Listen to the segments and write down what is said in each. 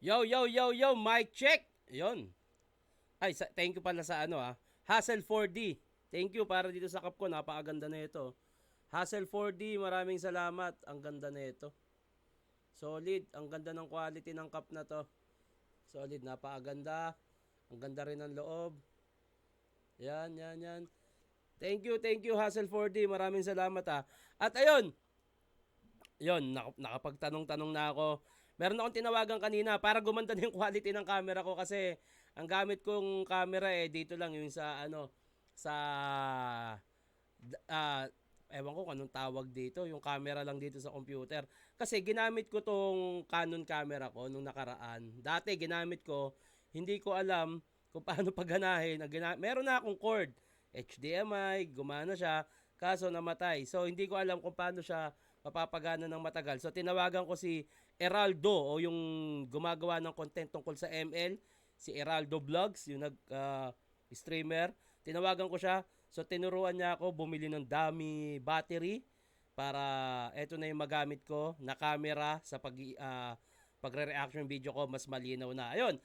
Yo, yo, yo, yo, mic check. Yon. Ay, thank you pala sa Hassle 4D. Thank you para dito sa cup ko. Napakaganda na ito. Hassle 4D, maraming salamat. Ang ganda na ito. Solid. Ang ganda ng quality ng cup na to. Solid. Napakaganda. Ang ganda rin ng loob. Yan, yan, yan. Thank you, Hassle 4D. Maraming salamat ha. At ayun, nakapagtanong-tanong na ako. Meron akong tinawagan kanina para gumanda na yung quality ng camera ko kasi ang gamit kong camera dito lang yung sa sa ah, ewan ko kung anong tawag dito, yung camera lang dito sa computer. Kasi ginamit ko tong Canon camera ko nung nakaraan. Dati ginamit ko, hindi ko alam kung paano pagganahin. Meron na akong cord, HDMI, gumana siya, kaso namatay. So hindi ko alam kung paano siya mapapagana ng matagal. So tinawagan ko si Eraldo o yung gumagawa ng content tungkol sa ML, si Eraldo Vlogs, yung streamer. Tinawagan ko siya. So tinuruan niya ako bumili ng dami battery para eto na yung magamit ko na camera sa pagre-reaction video ko mas malinaw na. Ayun.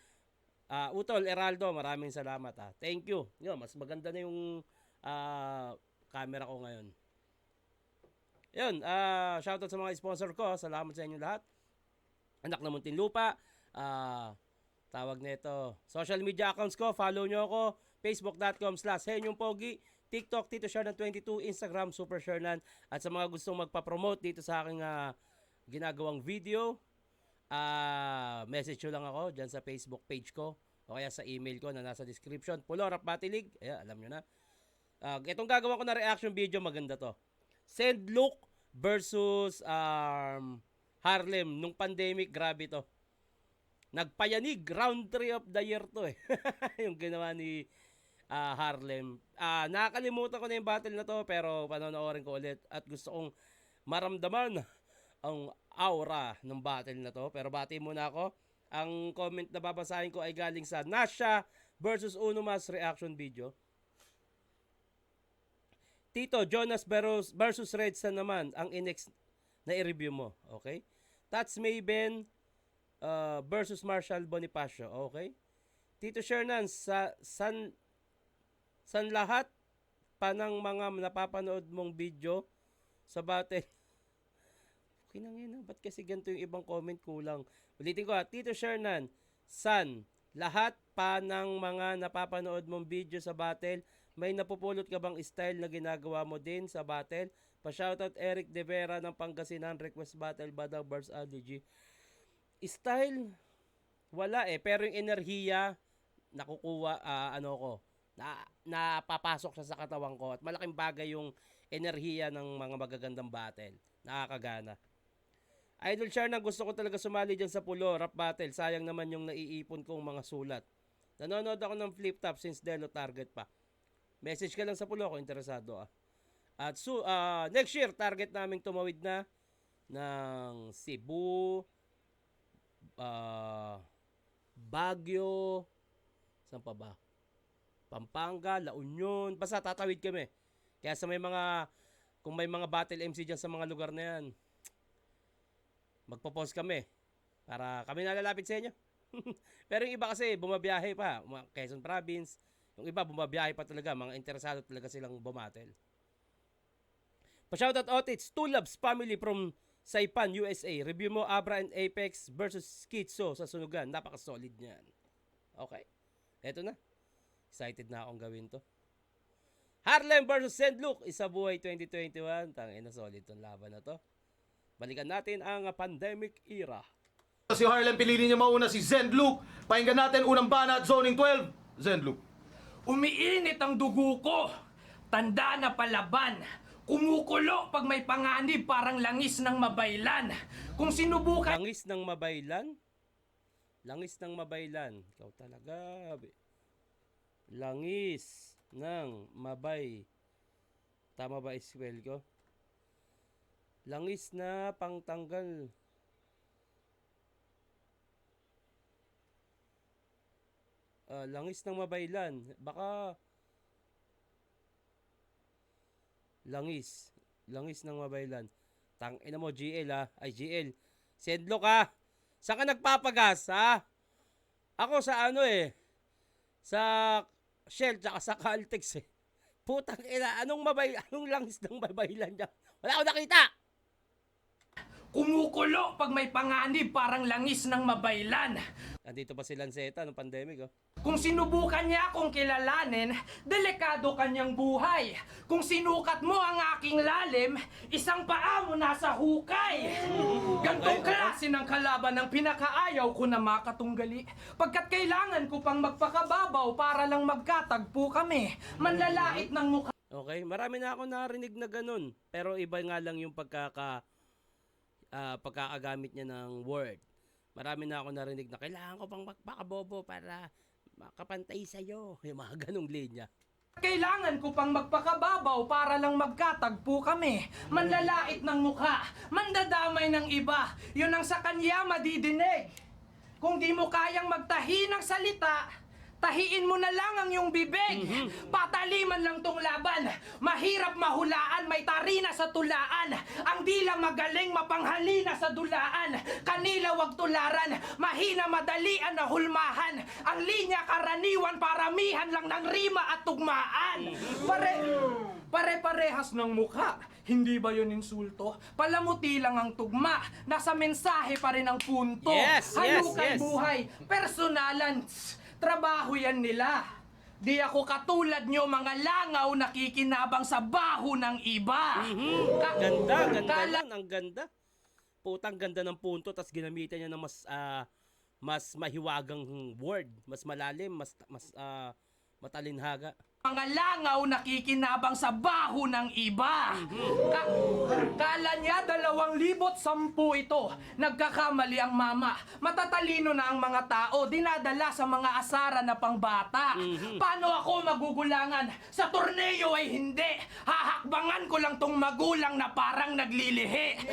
Utol Eraldo, maraming salamat ah. Thank you. Yo, mas maganda na yung camera ko ngayon. Yun, shoutout sa mga sponsor ko. Salamat sa inyo lahat. Anak ng Muntinlupa. Tawag nito. Social media accounts ko, follow nyo ako. Facebook.com/HenyongPogi. TikTok, Tito Shernan 22. Instagram, Super Shernan. At sa mga gustong magpa-promote dito sa aking ginagawang video, message nyo lang ako dyan sa Facebook page ko o kaya sa email ko na nasa description. Pulorap Batilig. Ayan, alam nyo na. Itong gagawa ko na reaction video, maganda to. Send Look versus Harlem. Nung pandemic, grabe to. Nagpayanig, round 3 of the year to eh. Yung ginawa ni Harlem. Nakakalimutan ko na yung battle na to pero panonoorin ko ulit at gusto kong maramdaman ang aura ng battle na to. Pero bati muna ako. Ang comment na babasahin ko ay galing sa Nasha versus Unumas reaction video. Tito, Jonas versus Redsan naman ang inex na i-review mo. Okay? Tats Maven versus Marshall Bonifacio. Okay? Tito Shernan, san lahat pa ng mga napapanood mong video sa battle. Kinangina, ba't kasi ganito yung ibang comment kulang? Ulitin ko Tito Shernan, san lahat pa ng mga napapanood mong video sa battle, may napupulot ka bang style na ginagawa mo din sa battle? Pa-shoutout Eric De Vera ng Pangasinan, request battle Badang Bars ADG. Style, wala pero yung enerhiya, nakukuha, napapasok siya sa katawan ko at malaking bagay yung enerhiya ng mga magagandang battle. Nakakagana. Idol Shernan, gusto ko talaga sumali dyan sa pulo, rap battle. Sayang naman yung naiipon kong mga sulat. Nanonood ako ng flip top since Delo target pa. Message ka lang sa pulo kung interesado At next year, target naming tumawid na ng Cebu, Baguio, saan pa ba? Pampanga, La Union, basta tatawid kami. Kaya kung may mga battle MC dyan sa mga lugar na yan, magpo-post kami para kami nalalapit sa inyo. Pero yung iba kasi bumabiyahe pa, Quezon Province, yung iba bumabiyahe pa talaga, mga interesado talaga silang bumatel. Pa-shoutout Otits, Two Loves Family from Saipan, USA. Review mo Abra and Apex versus Schizo sa sunugan. Napaka-solid niyan. Okay. Eto na. Excited na akong gawin to. Harlem versus St. Luke, isa buhay 2021. Tangina, solid tong laban na to. Balikan natin ang pandemic era. Si Harlem, piliin niya mauna si Zendluke. Pakinggan natin unang banat, zoning 12. Zendluke. Umiinit ang dugo ko. Tanda na palaban. Kumukulo pag may panganib parang langis ng mabaylan. Kung sinubukan... Langis ng mabaylan? Langis ng mabaylan. Ikaw talaga. Langis ng mabay. Tama ba spell ko? Langis na pangtanggal. Langis ng mabaylan. Baka langis. Langis ng mabaylan. Tangina mo GL Ay GL. Sendlock Saan ka nagpapagas, ha? Ako sa ano eh. Sa Shell tsaka sa Caltex eh. Putang ina, anong langis ng mabaylan niya? Wala akong nakita! Kumukulo pag may panganib parang langis ng mabaylan. Nandito pa si Lanceta nung pandemic, oh. Kung sinubukan niya akong kilalanin, delikado kanyang buhay. Kung sinukat mo ang aking lalim, isang paa mo nasa hukay. Gantong klase ng kalaban ang pinakaayaw ko na makatunggali. Pagkat kailangan ko pang magpakababaw para lang magkatagpo kami. Manlalait ng mukha. Okay, marami na ako narinig na ganun. Pero iba nga lang yung pagkakagamit niya ng word. Marami na ako narinig na kailangan ko pang magpakabobo para makapantay sa'yo. Yung mga ganong linya. Kailangan ko pang magpakababaw para lang magkatagpo kami. Manlalait ng mukha, mandadamay ng iba. Yun ang sa kanya madidinig. Kung di mo kayang magtahi ng salita, tahiin mo na lang ang iyong bibig. Pataliman lang tong laban. Mahirap mahulaan, may tarina sa tulaan. Ang dila magaling, mapanghalina sa dulaan. Kanila wag tularan, mahina madalian na hulmahan. Ang linya karaniwan, paramihan lang ng rima at tugmaan. Pare-parehas ng mukha. Hindi ba yun insulto? Palamuti lang ang tugma. Nasa mensahe pa rin ang punto. Yes, Halukay yes. buhay, personalan. Trabaho yan nila. Di ako katulad nyo mga langaw nakikinabang sa baho ng iba. Ganda yan. Ang ganda. Putang ganda ng punto, tas ginamitan niya ng mas mahiwagang word. Mas malalim, mas matalinhaga. Mga langaw nakikinabang sa baho ng iba. Kala niya 2,010 ito. Nagkakamali ang mama. Matatalino na ang mga tao. Dinadala sa mga asara na pangbata. Paano ako magugulangan? Sa torneo ay hindi. Hahakbangan ko lang tong magulang na parang naglilihi.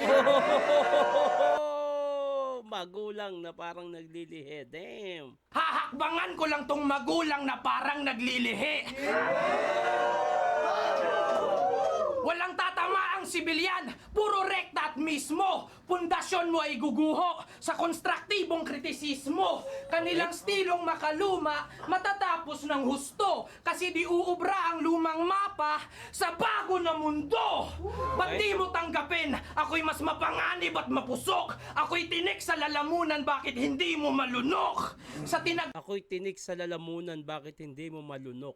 Magulang na parang naglilihi. Damn. Hahakbangan ko lang tong magulang na parang naglilihi. Walang tatama ang sibilyan, puro rekta at mismo. Pundasyon mo ay guguho sa konstruktibong kritisismo. Kanilang stilong makaluma, matatapos ng husto. Kasi di uubra ang lumang mapa sa bago na mundo. Ba't di mo tanggapin? Ako'y mas mapanganib at mapusok. Ako'y tinik sa lalamunan, bakit hindi mo malunok? Ako'y tinik sa lalamunan, bakit hindi mo malunok?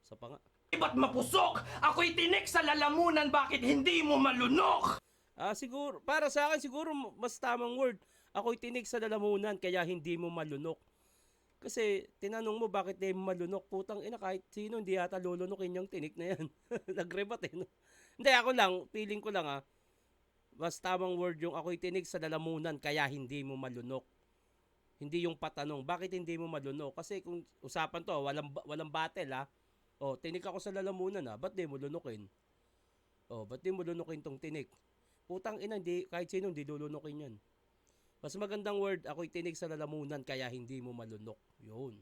Sa panga. Ba't mapusok? Ako'y tinik sa lalamunan, bakit hindi mo malunok? Siguro, para sa akin siguro mas tamang word. Ako'y tinik sa lalamunan, kaya hindi mo malunok. Kasi tinanong mo bakit di mo malunok. Putang ina, kahit sino hindi yata lulunokin yung tinik na yan. Nagrebat eh. No? Hindi, ako lang, feeling ko lang mas tamang word yung ako'y tinik sa lalamunan, kaya hindi mo malunok. Hindi yung patanong, bakit hindi mo malunok? Kasi kung usapan to, walang battle tinik ako sa lalamunan ba't di mo lunukin? Ba't di mo lunukin tong tinik? Putang ina, kahit sino hindi lulunukin yan. Mas magandang word, ako'y tinik sa lalamunan, kaya hindi mo malunok. Yun.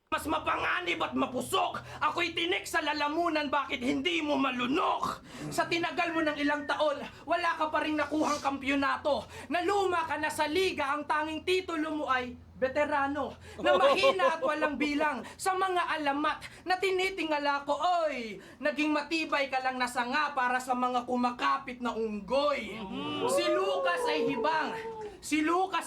Mas mapanganib at mapusok. Ako'y tinik sa lalamunan, bakit hindi mo malunok? Sa tinagal mo ng ilang taon, wala ka pa rin nakuhang kampyonato. Naluma ka na sa liga, ang tanging titulo mo ay veterano. Na mahina at walang bilang sa mga alamat na tinitingala ko, oy, naging matibay ka lang na sanga para sa mga kumakapit na unggoy. Si Lucas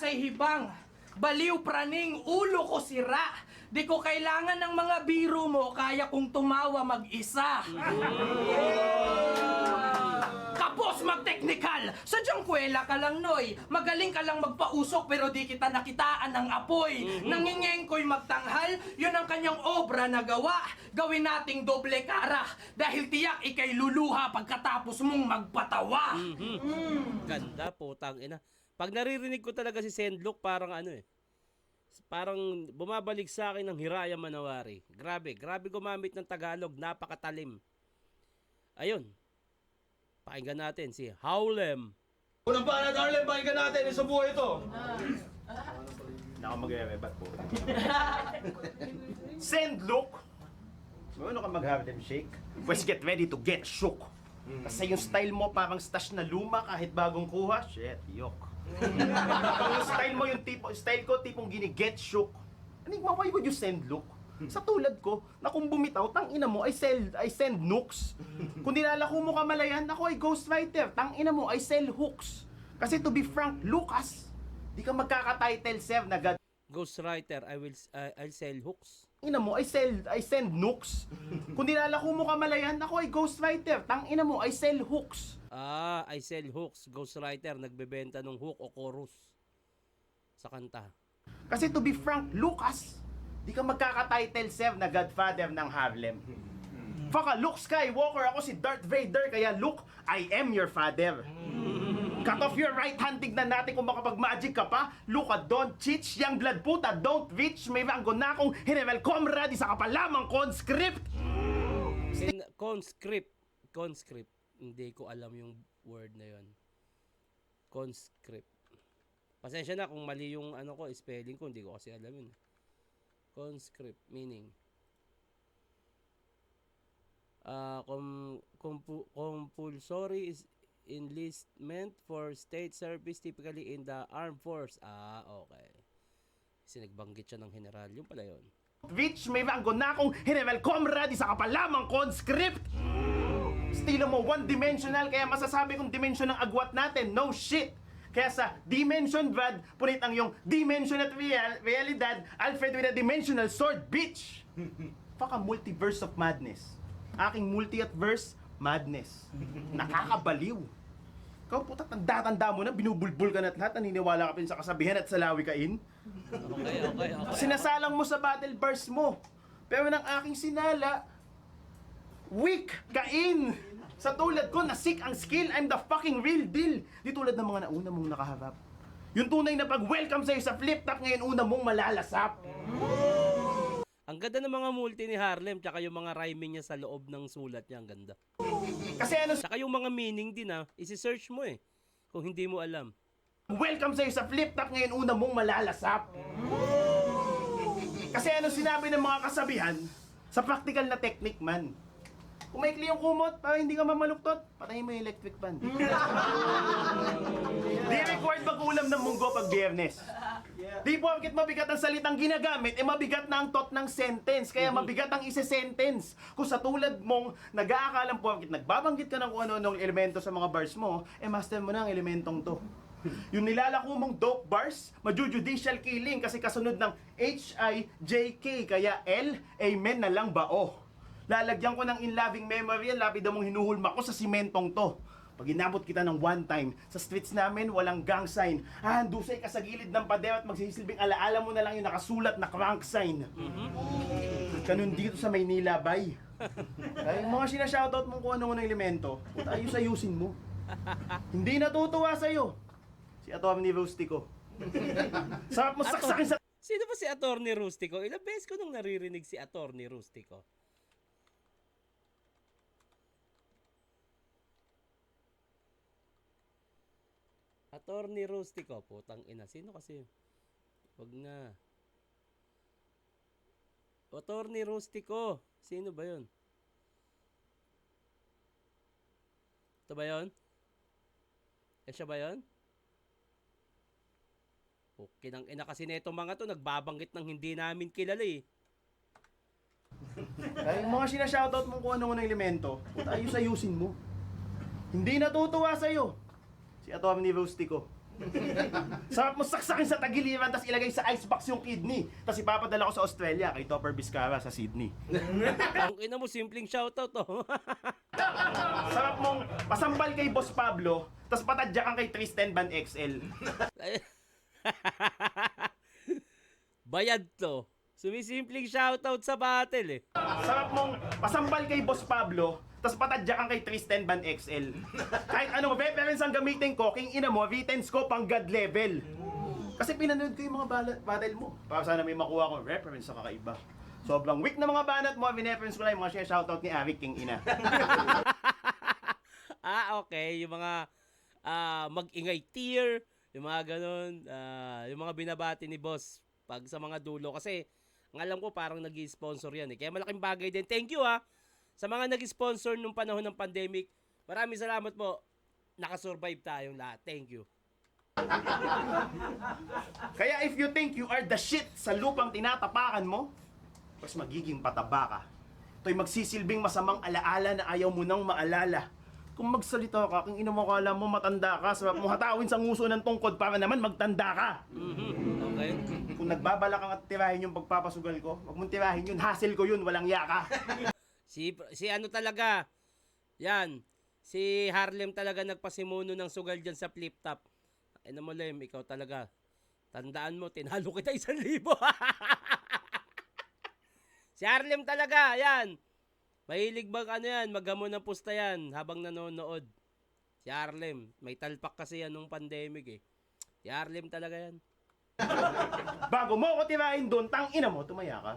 ay hibang. Baliw praning, ulo ko sira. Di ko kailangan ng mga biro mo, kaya kong tumawa mag-isa. Kapos mag-technical, sadyang kwela ka lang, Noy. Magaling ka lang magpausok, pero di kita nakitaan ng apoy. Nangingeng ko'y magtanghal, yun ang kanyang obra na gawa. Gawin nating doble kara, dahil tiyak ikay luluha pagkatapos mong magpatawa. Ganda, putang ina. Pag naririnig ko talaga si Sendlock, parang parang bumabalik sa akin ng Hiraya Manawari. Grabe gumamit ng Tagalog, napakatalim. Ayun. Pakinggan natin si Howlem. Unang banat, Harlem, pakinggan natin. Isa buhay ito. Nakamag-rebat po. Send look. Ano ka mag-Harlem Shake? Pues get ready to get shook. Kasi yung style mo parang stash na luma kahit bagong kuha. Shit, yok. Ang style mo yung style ko tipong gini-get shook. Enigma, why would you send Luke? Sa tulad ko, na kung bumitaw, tang ina mo, I send nukes. Kung nilalako mo kamalayan, ako ay ghostwriter. Tang ina mo, I sell hooks. Kasi to be frank, Lucas, di ka magkaka-title sir na God. Ghostwriter, I'll sell hooks. Ina mo, I send nukes. Kung nilalako mo kamalayan, ako ay ghostwriter. Tang ina mo, I sell hooks. I sell hooks. Ghostwriter, nagbebenta ng hook o chorus sa kanta. Kasi to be frank, Lucas, di ka magkaka-title sir na Godfather ng Harlem. Faka Luke Skywalker, ako si Darth Vader, kaya Luke, I am your father. Cut off your right hand, tignan natin kung makapag-magic ka pa. Luka, don't cheat, young blood puta, don't reach. May ranggo na akong General Comrade, isa ka pa lamang conscript. Conscript. Hindi ko alam yung word na yon. Conscript. Pasensya na kung mali yung ano ko, spelling ko, hindi ko kasi alam yun. Conscript, meaning compulsory is enlistment for state service typically in the armed force. Okay. Kasi nagbanggit siya ng general. Yung pala yun. Reach, may ranggo na akong General Comrade, isa ka pa lamang conscript. Estilo mo one-dimensional, kaya masasabi kong dimension ng agwat natin. No shit. Kaya sa dimension Brad, punit ang yung dimension at realidad, Alfred with a dimensional sword, bitch! Faka multiverse of madness. Aking multi at verse, madness. Nakakabaliw. Ikaw puta, tanda-tanda mo na, binubulbul ka na at lahat, naniniwala ka pa sa kasabihan at sa lawikain. Okay. Sinasalang mo sa battle verse mo. Pero ng aking sinala, weak, kain. Sa tulad ko, nasik ang skill, I'm the fucking real deal. Di tulad ng mga nauna mong nakaharap. Yung tunay na pag-welcome sa'yo sa flip-top, ngayon una mong malalasap. Ang ganda ng mga multi ni Harlem, tsaka yung mga rhyming niya sa loob ng sulat niya, ang ganda. Kasi ano, Tsaka yung mga meaning din isi-search mo kung hindi mo alam. welcome sa'yo sa flip-top, ngayon una mong malalasap. Kasi ano sinabi ng mga kasabihan, sa practical na technique man. Kung maikli yung kumot, para hindi ka mamaluktot, patayin mo yung electric fan. Di required mag-ulam ng munggo pag biyernes. Di porket mabigat ang salitang ginagamit, mabigat na ang thought ng sentence. Kaya mabigat ang ise-sentence. Kung sa tulad mong nag-aakalang porket nagbabanggit ka ng kung ano-anong elemento sa mga bars mo, master mo na ang elementong to. Yung nilalako mong dope bars, majujudicial killing kasi kasunod ng H-I-J-K, kaya L, amen na lang ba o? Lalagyan ko ng in-loving memory, lapid mong hinuhulma ko sa simentong to. Pag inabot kita ng one time, sa streets namin walang gang sign. Handusay ka sa gilid ng pader at magsisilbing alaala mo na lang yung nakasulat na crank sign. Ganun dito sa Maynila, bay. Ay, mga sinashoutout mo kung ano ng elemento, ayus-ayusin mo. Hindi natutuwa sa'yo. Si Atty. Rustico. Sarap mo saksakin sa... Sino ba si Atty. Rustico? Ilang beses ko nung naririnig si Atty. Rustico. Atty. Rustico, putang ina. Sino kasi? Wag na. Atty. Rustico. Sino ba yun? Ito ba yun? Siya ba yun? Okay, nang ina kasi neto mga to, nagbabanggit ng hindi namin kilala Ay, mga sinashoutout mo kung ano ng elemento, ayus-ayusin mo. Hindi natutuwa sa'yo. Si Atty. Rustico. Sarap mo saksakin sa tagiliran, tapos ilagay sa icebox yung kidney. Tapos ipapadala ko sa Australia kay Topper Vizcara sa Sydney. Ang ina mo, simpleng shoutout to. Sarap mong pasambal kay Boss Pablo, tapos patadyakan kay Tristan Van XL. Bayad to. Sumisimpleng shoutout sa battle Sarap mong pasambal kay Boss Pablo, tapos patadyakan kay Tristan Van XL. Kahit ano, reference ang gamitin ko, king ina mo, written scope ang God level. Kasi pinanood ko yung mga battle mo. Para sana may makuha ko reference sa kakaiba. Sobrang weak na mga banat mo, reference ko lang yung mga shoutout ni Arik, king ina. Okay. Yung mga mag-ingay tier, yung mga ganun, yung mga binabati ni boss pag sa mga dulo. Kasi, ang alam ko parang nag-sponsor yan Kaya malaking bagay din. Thank you sa mga nag-sponsor nung panahon ng pandemic. Maraming salamat po. Nakasurvive tayong lahat. Thank you. Kaya if you think you are the shit sa lupang tinatapakan mo, mas magiging pataba ka. Ito'y magsisilbing masamang alaala na ayaw mo nang maalala. Kung magsalita ka, kung ina mo kala mo matanda ka, sa mo hatawin sa nguso ng tungkod para naman magtanda ka. Okay. Kung nagbabala kang at tirahin yung pagpapasugal ko, wag mong tirahin yun, hassle ko yun, walang yaka. Si ano talaga, yan, si Harlem talaga nagpasimuno ng sugal dyan sa flip top. Ay na mo, Lem, ikaw talaga. Tandaan mo, tinalo kita 1,000. Si Harlem talaga, yan. Mahilig bang ano yan, maghamon ng pusta yan habang nanonood. Si Harlem, may talpak kasi yan nung pandemic eh. Si Harlem talaga yan. Bago mo ko tirahin doon, tang ina mo, tumaya ka.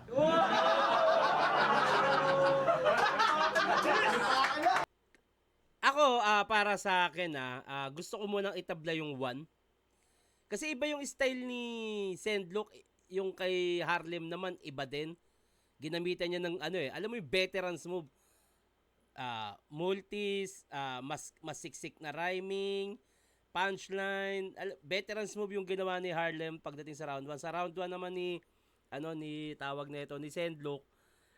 Ako, para sa akin, gusto ko munang itabla yung 1. Kasi iba yung style ni Sendlock, yung kay Harlem naman, iba din. Ginamitan niya ng ano alam mo yung veterans move. Multis, mas siksik na rhyming, punchline. Veterans move yung ginawa ni Harlem pagdating sa round 1. Sa round 1 naman ni tawag na ito, ni Sendlock,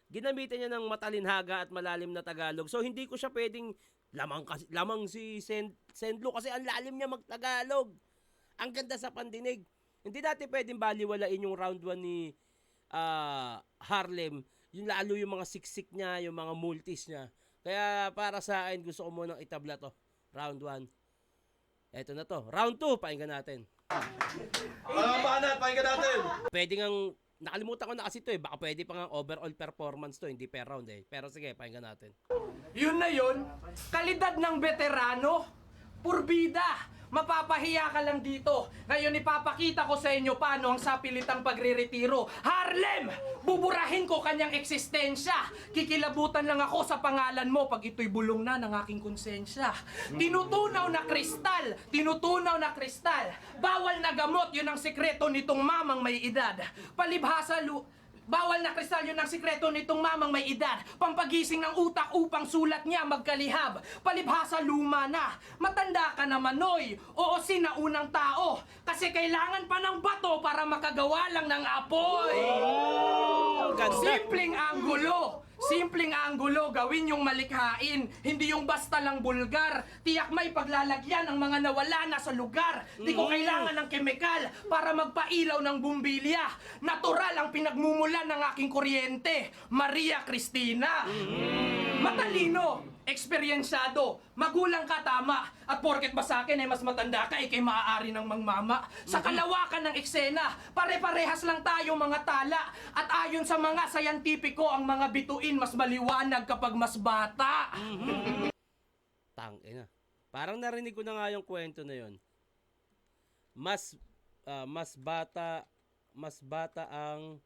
ginamitan niya ng matalinhaga at malalim na Tagalog. So hindi ko siya pwedeng lamang si Sendlock kasi ang lalim niya magtagalog. Ang ganda sa pandinig. Hindi natin pwedeng baliwalain yung round 1 ni Harlem. Yung lalo yung mga siksik niya, yung mga multis niya. Kaya para sa akin, gusto ko munang itabla to. Round 1. Eto na to. Round 2, pakinggan natin. Mga banat, pakinggan natin. Pwede ngang, nakalimutan ko na kasi to baka pwede pa nga overall performance to, hindi per round Pero sige, pakinggan natin. Yun na yun, kalidad ng veterano, purbida. Mapapahiya ka lang dito. Ngayon ipapakita ko sa inyo paano ang sapilitang pagre-retiro. Harlem! Buburahin ko kanyang eksistensya. Kikilabutan lang ako sa pangalan mo pag ito'y bulong na ng aking konsensya. Tinutunaw na kristal! Tinutunaw na kristal! Bawal na gamot, yun ang sekreto nitong mamang may edad. Palibhasa Bawal na kristal, yun ang sikreto nitong mamang may edad. Pampagising ng utak upang sulat niya magkalihab. Palibhasa luma na. Matanda ka naman, Noy. Oo, sinaunang tao. Kasi kailangan pa ng bato para makagawa lang ng apoy. Ganda. Simpleng anggulo, gawin yung malikhain. Hindi yung basta lang bulgar. Tiyak may paglalagyan ng mga nawala na sa lugar. Di ko kailangan ng kemikal para magpailaw ng bumbilya. Natural ang pinagmumulan ng aking kuryente. Maria Cristina. Matalino, eksperyensyado, magulang ka tama. At porket ba sa akin ay mas matanda ka, ikay maaari ng mangmama. Sa kalawakan ng eksena, pare-parehas lang tayong mga tala. At ayon sa mga sayantipiko, ang mga bituin mas maliwanag kapag mas bata. Tangina. Parang narinig ko na nga yung kwento na yun. Mas bata ang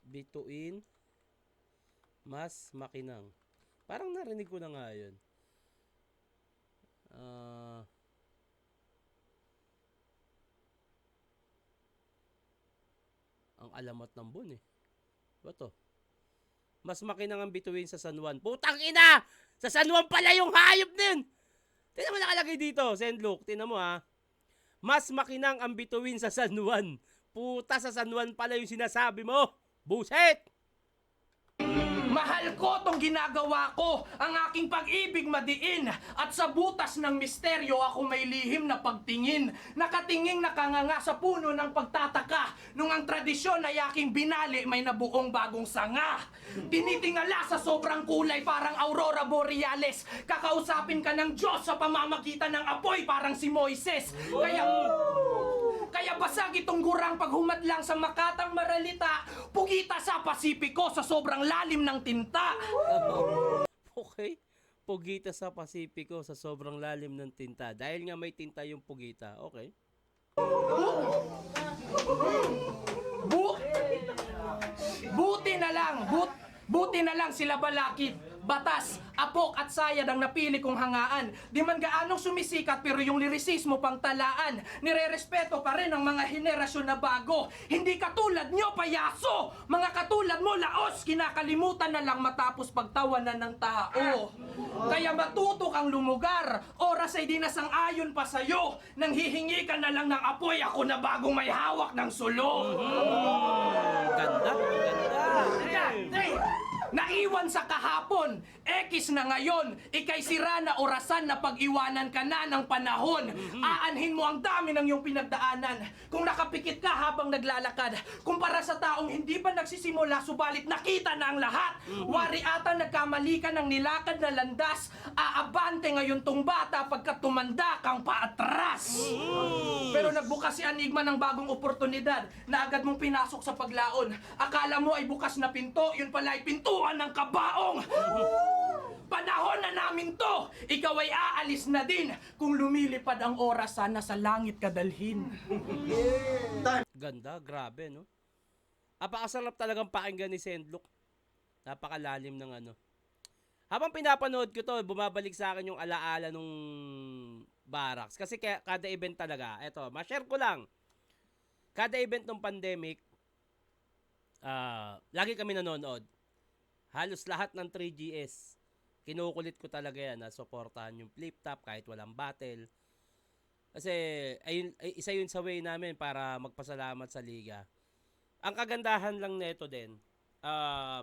bituin, mas makinang. Parang narinig ko na nga yun. Ang alamat ng bun Ba to? Mas makinang ang bituin sa San Juan. Putang ina! Sa San Juan pala yung hayop din! Tingnan mo nakalagay dito, Sendlock. Tingnan mo Mas makinang ang bituin sa San Juan. Puta, sa San Juan pala yung sinasabi mo. Buset! Mahal ko tong ginagawa ko, ang aking pag-ibig madiin. At sa butas ng misteryo ako may lihim na pagtingin. Nakatinging nakanganga sa puno ng pagtataka. Nung ang tradisyon ay aking binali, may nabuong bagong sanga. Tinitingala sa sobrang kulay parang aurora borealis. Kakausapin ka ng Diyos sa pamamagitan ng apoy parang si Moises. Kaya basag itong gurang paghumadlang sa Makatang Maralita, pugita sa Pasipiko sa sobrang lalim ng tinta. Okay. Pugita sa Pasipiko sa sobrang lalim ng tinta. Dahil nga may tinta yung pugita. Okay. Buti na lang sila balakid. Batas, apok at sayad ang napili kong hangaan. Di man gaanong sumisikat pero yung lirisismo pang talaan. Nire-respeto pa rin ang mga henerasyon na bago. Hindi katulad nyo, payaso! Mga katulad mo, laos! Kinakalimutan na lang matapos pagtawanan ng tao. Kaya matuto kang lumugar. Oras ay di nasang-ayon pa sa'yo. Nang hihingi ka na lang ng apoy, ako na bagong may hawak ng sulo. Ganda, ganda. Naiwan sa kahapon, ekis na ngayon, ikay sira na orasan na pag-iwanan ka na ng panahon. Aanhin mo ang dami ng iyong pinagdaanan. Kung nakapikit ka habang naglalakad, kumpara sa taong hindi pa nagsisimula, subalit nakita na ang lahat. Wari ata nagkamali ka ng nilakad na landas, aabante ngayon tong bata pagkat tumanda kang paatras. Pero nagbukas si Enigma ng bagong oportunidad na agad mong pinasok sa paglaon. Akala mo ay bukas na pinto, yun pala ay pintuan ng kabaong. Panahon na namin to! Ikaw ay aalis na din. Kung lumilipad ang oras, sana sa langit kadalhin. Ganda, grabe, no? Napakasarap talagang pakinggan ni Sendlook. Napakalalim ng ano. Habang pinapanood ko to, bumabalik sa akin yung alaala nung barracks. Kasi kada event talaga, eto, ma-share ko lang. Kada event ng pandemic, lagi kami nanonood. Halos lahat ng 3GS, kinukulit ko talaga yan na supportahan yung flip top kahit walang battle. Kasi isa yun sa way namin para magpasalamat sa liga. Ang kagandahan lang nito din,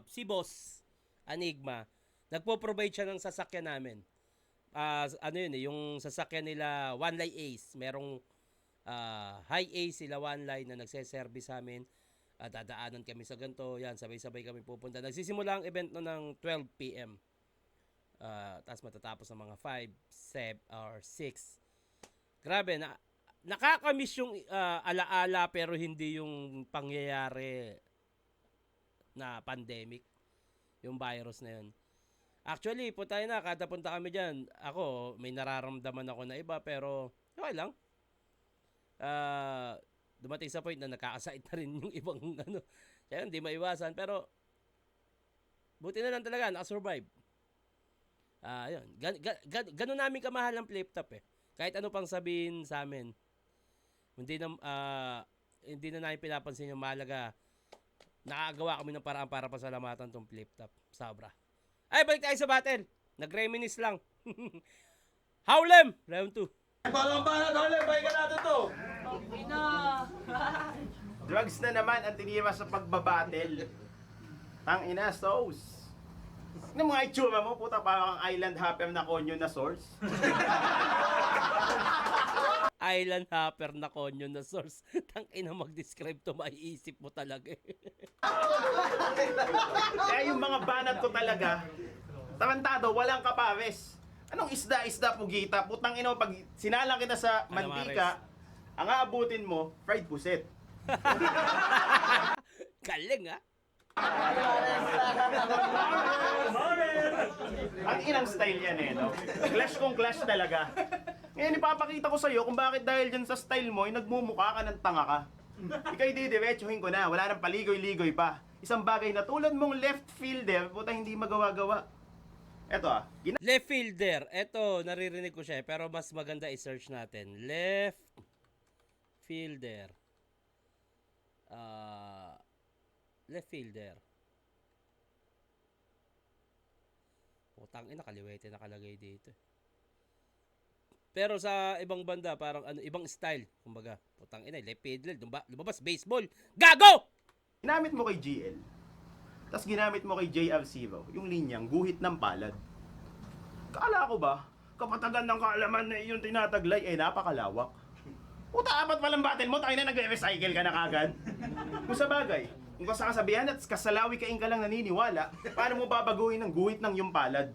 si Boss Enigma, nagpo-provide siya ng sasakyan namin. Ano yun yung sasakyan nila One Line Ace. Merong high Ace sila One Line na nagse-service sa amin. Dadaanan kami sa ganito, yan, sabay-sabay kami pupunta. Nagsisimula ang event no ng 12 p.m. Tapos matatapos ng mga 5, 7, or 6. Grabe, nakakamiss yung alaala pero hindi yung pangyayari na pandemic. Yung virus na yun. Actually, tayo na, kada punta kami dyan, ako, may nararamdaman ako na iba pero okay lang. Dumating sa point na nakakasait na rin yung ibang ano. Kaya hindi maiwasan. Pero, buti na lang talaga, nakasurvive. Yun. Ganun namin kamahal ang flip top eh. Kahit ano pang sabihin sa amin. Hindi na namin pinapansin yung mahalaga. Nakagawa kami ng paraan para pasalamatan tong flip top. Sobra. Ay, balik tayo sa battle. Nag-reminisce lang. Howlem! Round 2. Parang banat, Harlem, pahinga natin to. Drugs na naman ang tinira sa pagbabattle. Tang ina, sauce. Ano mga itsura mo? Puta, parang island hopper na konyo na source. Island hopper na konyo na source. Tangina mag-describe to, maiisip mo talaga eh. Kaya yung mga banat ko talaga, tarantado, walang kapares. Anong isda, pugita? Putang ina, pag sinalang kita sa mantika, ang aabutin mo, fried puset. Galing ah. Ang inang style yan eh, no? Clash kung clash talaga. Ngayon ipapakita ko sa'yo kung bakit dahil dyan sa style mo, ay nagmumukha ka ng tanga ka. Ika'y didiretsuhin ko na, wala nang paligoy-ligoy pa. Isang bagay na tulad mong left fielder, puta hindi magawa-gawa. Eto Left fielder. Eto, naririnig ko siya eh, pero mas maganda i-search natin. Left fielder. Left fielder. Putang ina, kaliwete nakalagay dito. Pero sa ibang banda, parang ibang style. Kumbaga, putang ina, left fielder. Lumabas baseball. Gago! Ginamit mo kay GL. Tapos ginamit mo kay JR0, yung linyang guhit ng palad. Kaala ko ba, kapatagan ng kaalaman na iyong tinataglay, napakalawak. Puta, apat palang battle mo, tayo na nag-recycle ka na kagad. Kung sa bagay, kung sa kasabihan at kasalawi kain ka lang naniniwala, paano mo babaguhin ng guhit ng iyong palad?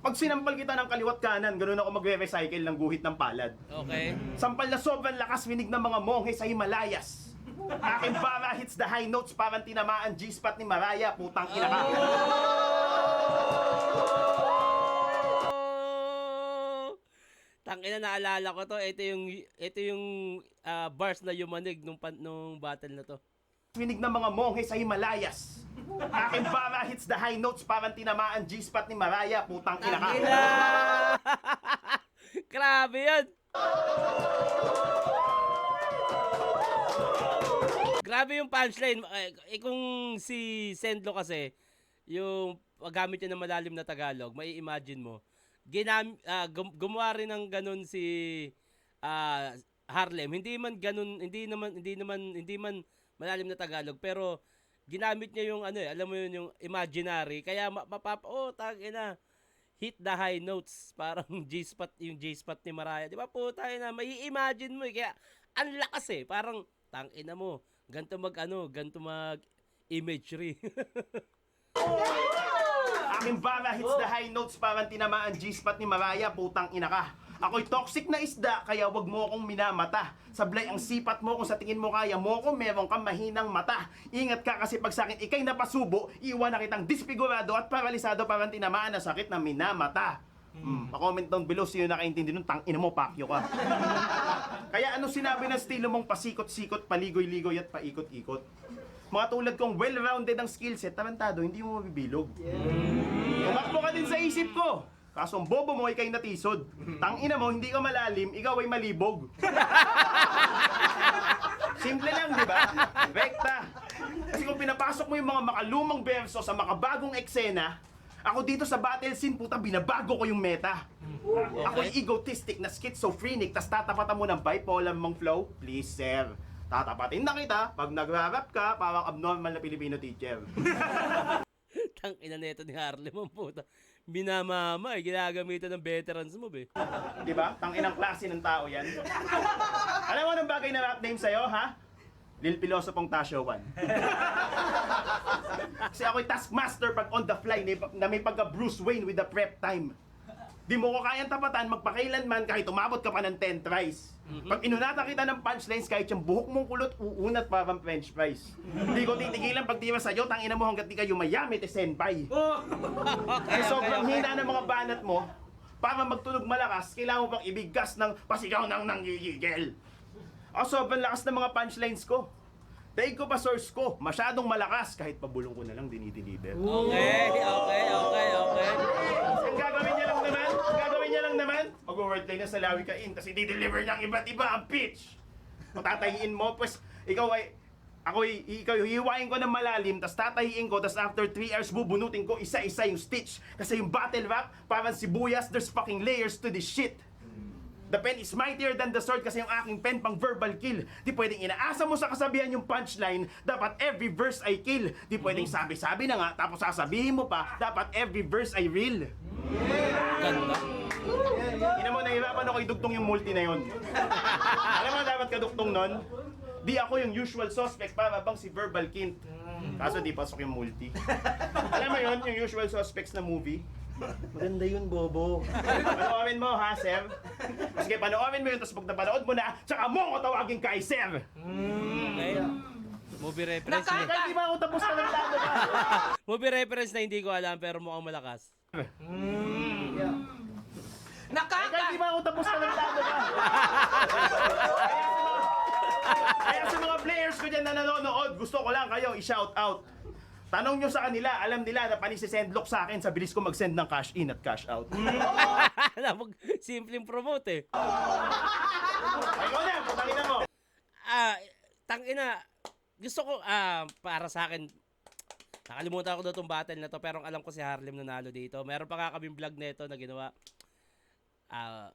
Pag sinampal kita ng kaliwat kanan, ganun ako magre-recycle ng guhit ng palad. Okay. Sampal na sobrang lakas winig ng mga monghe sa Himalayas. Aking bara hits the high notes parang tinamaan G-spot ni Mariah, putang ina ka. Tangina, naalala ko to. Ito yung bars na yumanig nung battle na to. Winig ng mga monghe sa Himalayas. Aking bara hits the high notes parang tinamaan G-spot ni Mariah, putang ina ka. Ina! Grabe yan! Grabe yung punchline. Kung si Sendlo kasi, yung paggamit niya ng malalim na Tagalog, may imagine mo, gumawa rin ng ganun si Harlem. Hindi man malalim na Tagalog, pero ginamit niya yung alam mo yun, yung imaginary. Kaya tangina, hit the high notes, parang yung G-spot ni Mariah. Di ba po tayo na, may imagine mo kaya ang lakas parang tangina mo, ganito mag imagery. Aking bara hits the high notes parang tinamaan G-spot ni Mariah, putang ina ka. Ako'y toxic na isda, kaya wag mo akong minamata. Sablay ang sipat mo, kung sa tingin mo kaya mo ko, meron kang mahinang mata. Ingat ka kasi pag sakin ikay napasubo, iwan na kitang disfigurado at paralisado parang tinamaan na sakit na minamata. Pa-comment down below sino nakaintindi nun, tangina mo, pakyo ka. Kaya ano sinabi ng estilo mong pasikot-sikot, paligoy-ligoy at paikot-ikot? Mga tulad kong well-rounded ang skillset, tarantado, hindi mo mabibilog. Tumakbo ka din sa isip ko. Kaso ang bobo mo ay kay natisod. Tangina mo, hindi ka malalim, ikaw ay malibog. Simple lang, di ba? Rekta. Kasi kung pinapasok mo yung mga makalumang verso sa makabagong eksena, ako dito sa battle scene, puta, binabago ko yung meta. Ako'y egotistic na schizophrenic, tas tatapatan mo ng bipolar mong flow? Please, sir. Tatapatin na kita pag nagra-rap ka, parang abnormal na Filipino teacher. Tangina nito ni Harlem ang puta. Binamama ginagamitan ng veterans mo Di ba? Tanginang klase ng tao yan. Alam mo anong bagay na rap name sa'yo, ha? Lil Pilosopong Tasyo 1. Kasi ako'y taskmaster pag on the fly na may pagka Bruce Wayne with the prep time. Di mo ko kayang tapatan magpakailanman kahit umabot ka pa ng 10 tries. Pag inunatan kita ng punchlines kahit yung buhok mong kulot, uunat parang french fries. Hindi ko titigilan pag tira sa'yo, tangina mo hanggat di kayo mayamit senpai. Kasi sobrang hina ng mga banat mo, para magtunog malakas, kailangan mo pang ibigas ng pasigaw ng nanggigigil. O sobrang lakas ng mga punchlines ko. Daig ko pa source ko, masyadong malakas, kahit pabulong ko na lang dinideliver. Okay. Ang gagawin niya lang naman, mag-wordplay na sa lawi ka in, kasi di-deliver niyang iba't iba ang pitch. Kung tatahiin mo, pues, ikaw hihiwain ko ng malalim, tas tatahiin ko, tas after 3 hours bubunutin ko isa-isa yung stitch. Kasi yung battle rap, parang sibuyas, there's fucking layers to this shit. The pen is mightier than the sword kasi yung aking pen pang verbal kill. Di pwedeng inaasa mo sa kasabihan yung punchline, dapat every verse ay kill. Di pwedeng sabi-sabi na nga, tapos sasabihin mo pa, dapat every verse ay real. Ganda. Ina mo, nahirapan ako idugtong yung multi na yun. Alam mo dapat kadugtong nun? Di ako yung usual suspect para bang si Verbal Kint. Kaso di pasok yung multi. Alam mo yun, yung usual suspects na movie? Maganda yun, bobo. Panoorin mo, ha, sir? Sige, panoorin mo yun, tapos pag napanood mo na, tsaka mo ko tawagin kay sir! Okay. Movie reference na. Kahit di ba ako tapos na ng lado ka? Movie reference na hindi ko alam pero mukhang malakas. Kahit di ba ako tapos na ng lado ka? Kaya sa mga players ko dyan na nanonood, gusto ko lang kayo i-shout out. Tanong nyo sa kanila, alam nila na panisisendlock sa akin sa bilis ko mag-send ng cash in at cash out. Simpleng promote Ay, ikaw na, putangin na mo. Tangina, gusto ko, para sa akin, nakalimutan ko na itong battle na to, pero alam ko si Harlem nanalo dito. Meron pa nga kaming vlog na ito na ginawa.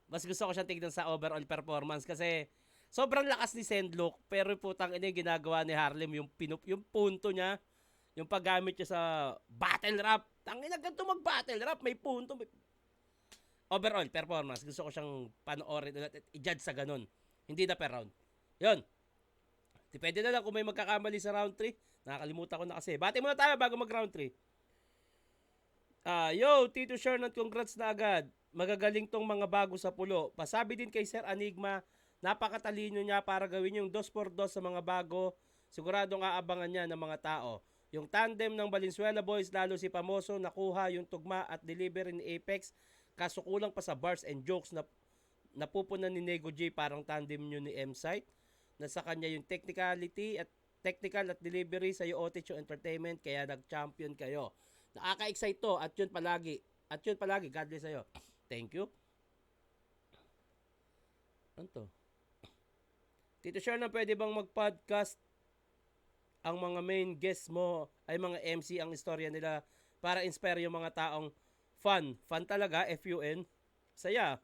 Mas gusto ko siyang tignan sa overall performance kasi sobrang lakas ni Sendlock, pero putang ina yung ginagawa ni Harlem, yung punto niya, yung paggamit niya sa battle rap. Tangina, ganito mag-battle rap, may punto. Overall performance, gusto ko siyang panoorin at i-judge sa ganun. Hindi na per round. Yun. Depende na lang kung may magkakamali sa round 3. Nakakalimutan ko na kasi. Bati muna tayo bago mag round 3. Yo, Tito Shernan, congrats na agad. Magagaling tong mga bago sa pulo. Pasabi din kay Sir Enigma, napakatalino niya para gawin yung 2x2 sa mga bago. Siguradong aabangan niya ng mga tao. Yung tandem ng Valenzuela Boys, lalo si Pamoso, nakuha yung tugma at delivery ni Apex. Kaso kulang pa sa bars and jokes na napupunan ni Nego J, parang tandem nyo ni M-Site. Nasa kanya yung technicality at technical at delivery sa Otich Entertainment, kaya nag-champion kayo. Nakaka-excite to at yun palagi. God bless sa'yo. Thank you. Ano to? Tito Shernan, pwede bang mag-podcast ang mga main guests mo ay mga MC ang istorya nila para inspire yung mga taong fun talaga, F-U-N, saya,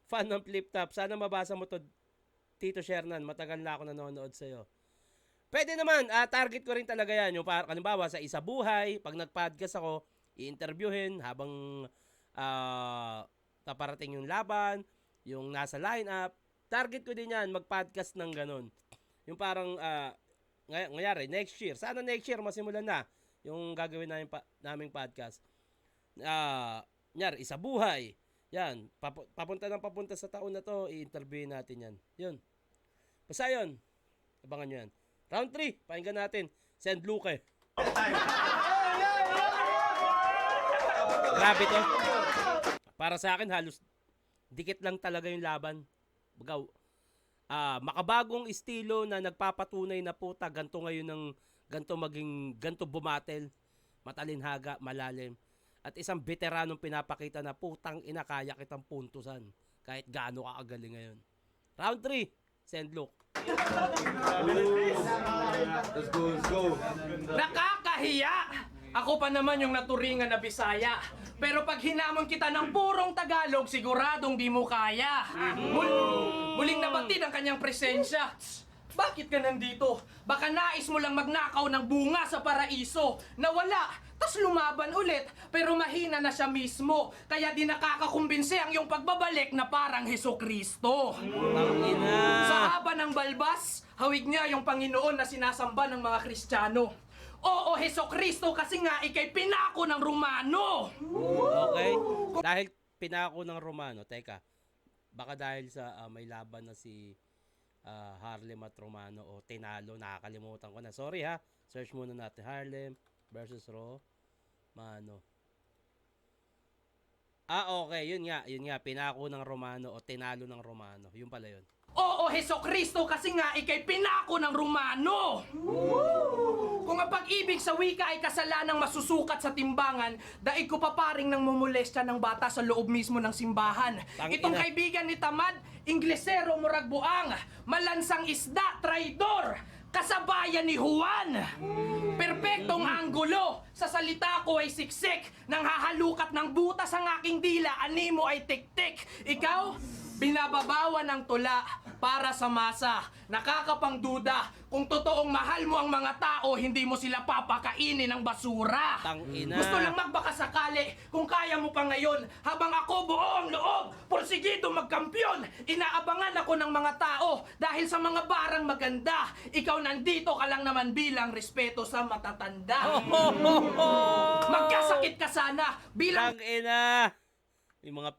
fan ng Flip Top. Sana mabasa mo to, Tito Shernan, matagal na ako nanonood sa'yo. Pwede naman, target ko rin talaga yan, yung halimbawa sa Isa Buhay, pag nag-podcast ako, i-interviewin habang paparating yung laban, yung nasa lineup, target ko din yan, mag-podcast ng ganun. Yung parang, ngayari, next year. Sana next year masimulan na yung gagawin naming podcast. Isa Buhay. Yan, papunta sa taon na to, i-interviewin natin yan. Yun. Basta yun. Abangan nyo yan. Round 3, pakinggan natin. Send Luke. Grabe to. Para sa akin, halos dikit lang talaga yung laban. Bagaw. Makabagong estilo na nagpapatunay na puta ganto ngayon ng ganto bumatel, matalinhaga, malalim, at isang veteranong pinapakita na putang ina kaya kitang puntusan kahit gaano ka kagaling ngayon. Round 3, send look. Let's go. Nakakahiya! Ako pa naman yung naturingan na Bisaya. Pero pag hinamon kita ng purong Tagalog, siguradong di mo kaya. Muling nabatid ang kanyang presensya. Bakit ka nandito? Baka nais mo lang magnakaw ng bunga sa paraiso. Nawala, tas lumaban ulit, pero mahina na siya mismo. Kaya di nakakakumbinse ang iyong pagbabalik na parang Hesukristo. Sa haba ng balbas, hawig niya yung Panginoon na sinasamba ng mga Kristiyano. Oo, Hesukristo, kasi nga ikay pinako ng Romano. Okay? Dahil pinako ng Romano, teka, baka dahil sa may laban na si Harlem at Romano o tinalo, nakakalimutan ko na. Sorry ha, search muna natin. Harlem versus Romano. Okay, yun nga, pinako ng Romano o tinalo ng Romano. Yun pala yun. Oo, Hesukristo, kasi nga ikay pinako ng Romano. Kung ang pag-ibig sa wika ay kasalanang masusukat sa timbangan, daig ko pa paring nang mumulestya ng bata sa loob mismo ng simbahan. Itong kaibigan ni Tamad, Inglesero Muragbuang, malansang isda, traidor, kasabayan ni Juan. Perpektong anggulo, sa salita ko ay siksik, nang hahalukat ng butas ang aking dila, animo ay tiktik. Ikaw, binababawan ng tula para sa masa. Nakakapangduda kung totoong mahal mo ang mga tao, hindi mo sila papakainin ng basura. Tangina. Gusto lang magbakasakali kung kaya mo pa ngayon. Habang ako buo ang loob, porsigido magkampiyon. Inaabangan ako ng mga tao dahil sa mga barang maganda. Ikaw nandito ka lang naman bilang respeto sa matatanda. Magkasakit ka sana bilang... Tangina. Yung mga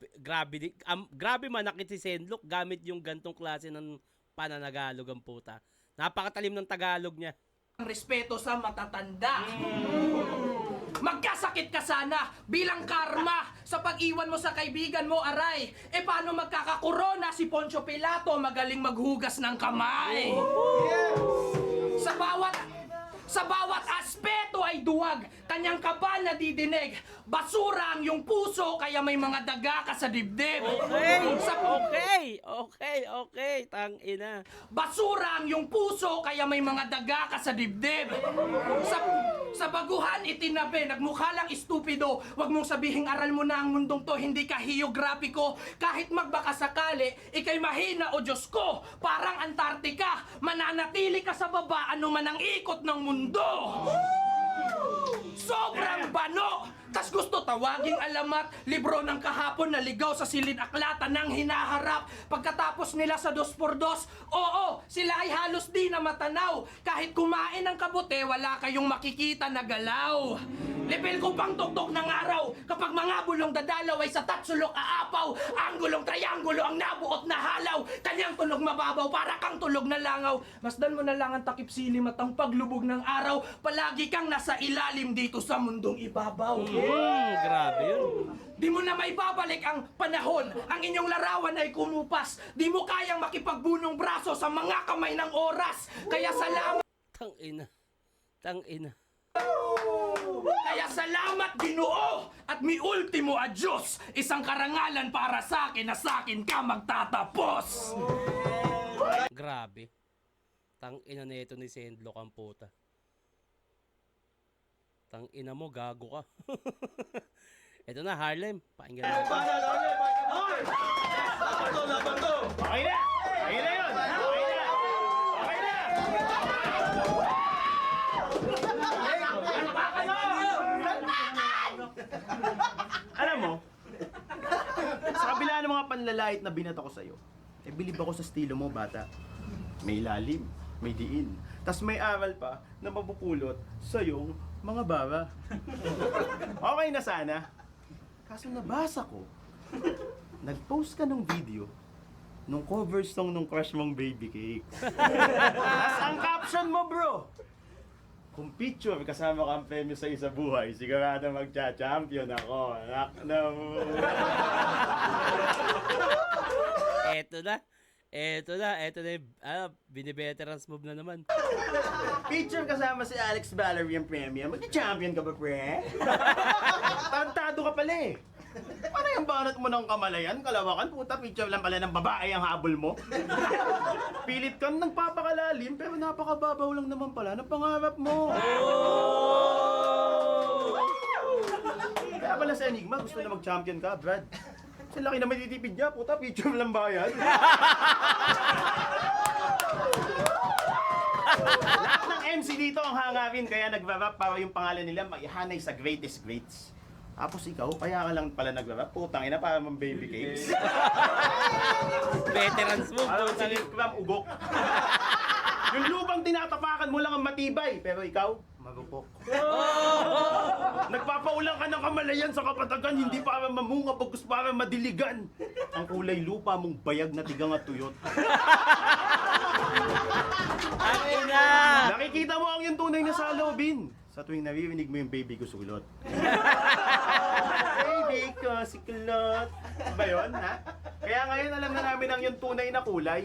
grabe manakit si Senlok gamit yung gantong klase ng pananagalog ang puta. Napakatalim ng Tagalog niya. respeto sa matatanda. Magkasakit ka sana bilang karma sa pag-iwan mo sa kaibigan mo, aray. E paano magkakakorona si Poncio Pilato, magaling maghugas ng kamay? Sa bawat aspeto ay duwag, kanyang kabal na didinig. Basura ang iyong puso, kaya may mga daga ka sa dibdib. Okay, tangina. Basura ang iyong puso, kaya may mga daga ka sa dibdib. Sa baguhan itinabi, nagmukha lang estupido. Huwag mong sabihing aral mo na ang mundong to, hindi ka hiyograpiko. Kahit magbakasakali, ikay mahina o Diyos ko. Parang Antarctica, mananatili ka sa baba, ano man ang ikot ng mundo. Sobrang bano! Tas gusto tawaging alamat, libro ng kahapon na ligaw sa silid aklatan ng hinaharap. Pagkatapos nila sa 2x2, oo, sila ay halos di na matanaw. Kahit kumain ng kabute, wala kayong makikita na galaw. Level ko pang tuktok ng araw, kapag mga bulong dadalaw ay sa tatsulok aapaw. Anggulong triangulo ang nabuot na halaw, kanyang tunog mababaw para kang tulog na langaw. Masdan mo na lang ang takip silim at ang paglubog ng araw. Palagi kang nasa ilalim dito sa mundong ibabaw. Grabe yun. Di mo na maibabalik ang panahon. Ang inyong larawan ay kumupas. Di mo kayang makipagbunong braso sa mga kamay ng oras. Kaya salamat Tangina. Tangina. Kaya salamat Ginoo at mi ultimo adios, isang karangalan para sa akin na sa akin ka magtatapos. Grabe. Tangina nito ni Sendlock ang puta. Tangina mo, gago ka. Ito na, Harlem. Pakinggan natin. Laban to! Okay na! Okay na yun! Okay na! Okay na! Alam mo, sa kabila ng mga panlalait na binato ko sa'yo, bilib ako sa estilo mo, bata. May lalim, may diin, tas may aral pa na mapupulot sa iyong mga bara. Okay na sana. Kaso nabasa ko, nag-post ka ng video nung cover song nung crush mong Baby Cake. Tas ang caption mo, bro, kung picture kasama kang premyo sa isa buhay, sigurado magcha-champion ako. Anak na mo. Eto na. Eto na yung bini-veterans move na naman. Picture kasama si Alex Valerie ang premyo. Magcha-champion ka ba, pre? Tantado ka pala eh. Para yung banat mo ng kamalayan, kalawakan, puta, picture lang pala ng babae ang habol mo. Pilit kang nagpapakalalim, pero napakababaw lang naman pala ng pangarap mo. Kaya pala sa Enigma, gusto na mag-champion ka, Brad. Sa laki na matitipid niya, puta, picture lang bayad. Lahat ng MC dito ang hangarin, kaya nag-rap para yung pangalan nila maihanay sa greatest greats. Tapos ikaw, kaya ka lang pala nag-rap, putang ina para mang Baby Cakes. Veterans move. Parang putang si Kram ugok. Yung lupang tinatapakan mo lang ang matibay, pero ikaw, marupok. Nagpapaulang ka ng kamalayan sa kapatagan, hindi para mamunga, bagkus para madiligan. Ang kulay lupa mong bayag na tigang at tuyot. Tangina! Nakikita mo ang yung tunay na saloobin sa tuwing naririnig mo yung baby ko sulot. Baby ko si kulot. Ba yun, ha? Kaya ngayon alam na namin ang yung tunay na kulay.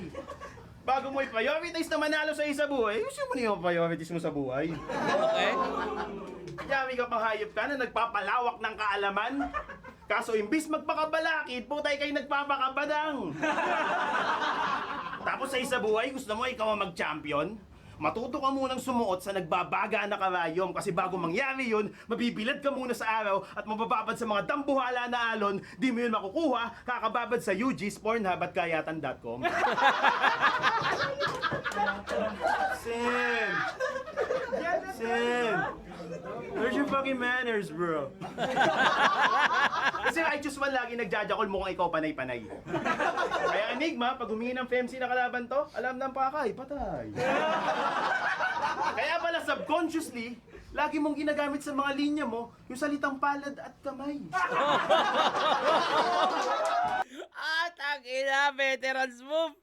Bago mo i-prioritize na manalo sa isa buhay, gusto mo na yung priorities mo sa buhay. Okay? Yami ka pang hayop ka na nagpapalawak ng kaalaman. Kaso imbis magpakabalakid, putay kayo nagpapakabadang. Tapos sa isa buhay, gusto mo ikaw ang mag-champion? Matuto ka munang sumuot sa nagbabaga na karayom kasi bago mangyari yun, mabibilad ka muna sa araw at mabababad sa mga dambuhala na alon, di mo yun makukuha, kakababad sa UG's, Pornhub at kayatan.com. Sin! Sin! Where's your fucking manners, bro? Kasi Righteous One lagi nagjajakol mo kung ikaw panay-panay. Kaya Enigma, pag humingi ng FMC na kalaban to, alam na ang pakay, patay. Kaya pala subconsciously, lagi mong ginagamit sa mga linya mo yung salitang palad at kamay. Tangina, veterans move.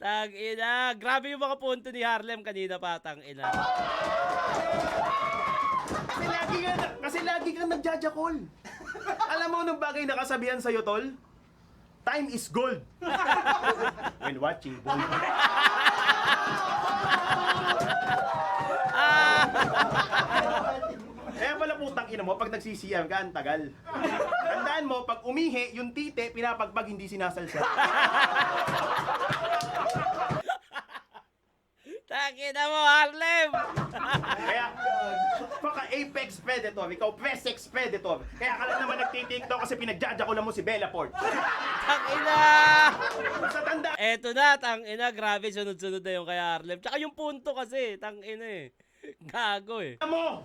Tangina. Grabe yung mga punto ni Harlem kanina pa, tangina. Kasi lagi kang nagjajakol. Alam mo anong bagay na kasabihan sa'yo, tol? Time is gold. When watching bold. Kaya pala putang ina mo, pag nagsisiyam ka, ang tagal. Tandaan mo, pag umihi, yung tite, pinapagpag, hindi sinasalsa. Tangina mo, Harlem. Kaya, paka-apex predator, ikaw pre-sex predator. Kaya ka lang naman nagtitiktok kasi pinagjajakulan mo si Bella Ford. Tangina. Sa tanda, Eto na, tangina. Grabe, sunod-sunod na yung kay Harlem. Tsaka yung punto kasi, tangina eh. Gago eh. mo!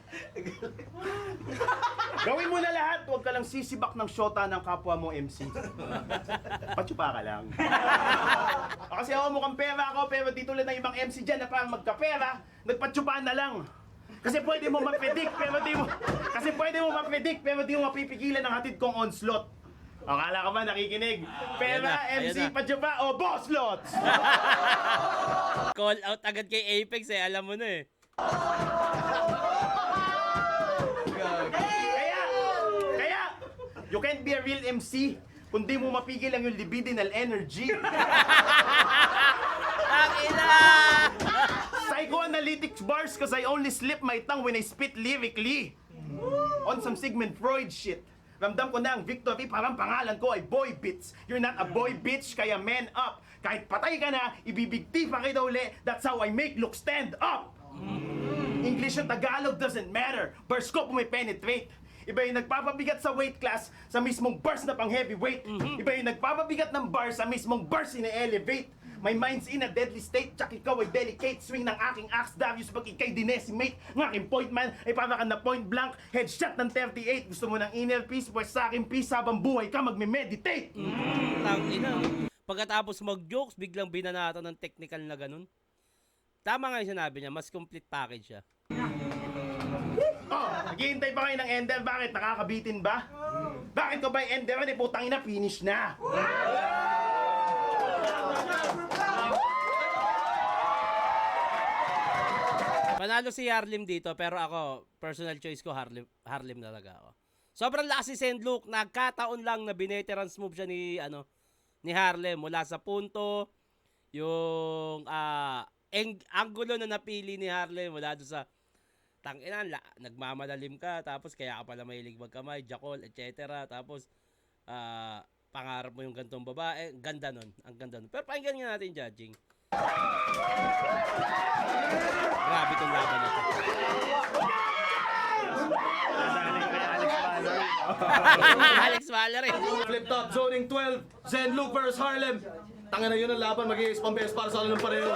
Gawin mo na lahat, huwag ka lang sisibak ng syota ng kapwa mo MC. Patsupa ka lang. Kasi ako mukhang pera ako, pero dito lang ng ibang MC dyan na parang magkapera, nagpatsupa na lang. Kasi pwede mo ma-predict, pero di mo... Kasi pwede mo ma-predict, pero di mo mapipigilan ang hatid kong onslaught. Akala ka ba nakikinig? Pera, Ayan MC, na. patsupa, o boss lots! Call out agad kay Apex eh. Alam mo na eh. Kaya, you can't be a real MC kung di mo mapigil ang yung libidinal energy. Tangina! psychoanalytics bars cause I only slip my tongue when I spit lyrically. On some Sigmund Freud shit. Ramdam ko na ang victory, parang pangalan ko ay Boy Bits. You're not a boy bitch, kaya man up. Kahit patay ka na, ibibigti pa kita uli. That's how I make look stand up. English o Tagalog doesn't matter. Burst ko pumipenetrate. Iba yung nagpapabigat sa weight class sa mismong bars na pang heavyweight. Iba yung nagpapabigat ng bars sa mismong bars ina-elevate. My mind's in a deadly state, tsak ikaw ay delicate. Swing ng aking axe, Darius, pag ikay dinesimate. Ng aking point man ay para ka na point blank. Headshot ng 38. Gusto mo ng inner peace, pues sa aking peace habang buhay ka magme-meditate. Tangina. Pagkatapos mag-jokes, biglang binanatan ng technical na ganun. Tama nga yung sinabi niya, mas complete package siya. Oh, naghihintay pa kayo ng ender? Bakit? Nakakabitin ba? Bakit ko ba yung ender? Hindi, putang ina, finish na. Panalo si Harlem dito, pero ako, personal choice ko, Harlem talaga ako. Sobrang lakas si Sendlook, nagkataon lang na bineterans move siya ni Harlem mula sa punto, yung angulo na napili ni Harlem mula doon sa nagmamalalim ka, tapos kaya ka pala mahilig magkamay, Jackal, etc. Tapos, pangarap mo yung gantong babae, ang ganda nun. Pero pakinggan nga natin judging. Grabe itong laban na ito. Alex Valerie. Flip top, zoning 12, Zenlook versus Harlem. Tanga na yun ang laban, mag-i-ace pang-best para sa alam ng pareho.